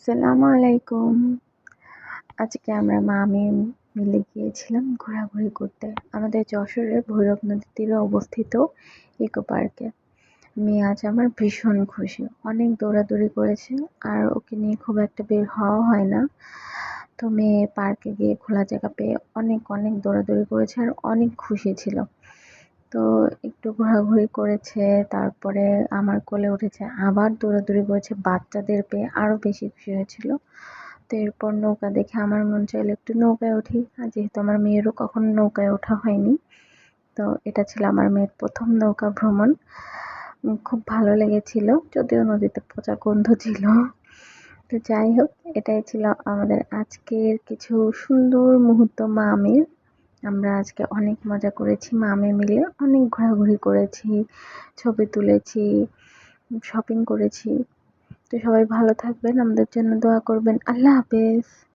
আসসালামু আলাইকুম। আজকে আমরা মা-মেয়ে মিলে গিয়েছিলাম ঘোরাঘুরি করতে। আমাদের যশোরের ভৈরব নদীর তীরে অবস্থিত ইকো পার্কে। মেয়ে আজ আমার ভীষণ খুশি। অনেক দৌড়াদৌড়ি করেছে আর ওকে নিয়ে খুব একটা বের হওয়া হয় না। তো মেয়ে পার্কে গিয়ে খোলা জায়গা পেয়ে অনেক অনেক দৌড়াদৌড়ি করেছে আর অনেক খুশি ছিল। তো একটু ঘোরাঘুরি করেছে, তারপরে আমার কোলে উঠেছে, আবার দৌড়াদৌড়ি করেছে, বাচ্চাদের পেয়ে আরও বেশি খুশি হয়েছিল। তো এরপর নৌকা দেখে আমার মন চাইলো একটু নৌকায় উঠি, আর যেহেতু আমার মেয়েরও কখনো নৌকায় ওঠা হয়নি, তো এটা ছিল আমার মেয়ের প্রথম নৌকা ভ্রমণ। খুব ভালো লেগেছিল, যদিও নদীতে পচা গন্ধ ছিল। তো যাই হোক, এটাই ছিল আমাদের আজকের কিছু সুন্দর মুহূর্ত মা মেয়ের। আমরা আজকে অনেক মজা করেছি, মা মেয়ে মিলে অনেক ঘোরাঘুরি করেছি, ছবি তুলেছি, শপিং করেছি। তো সবাই ভালো থাকবেন, আমাদের জন্য দোয়া করবেন। আল্লাহ হাফেজ।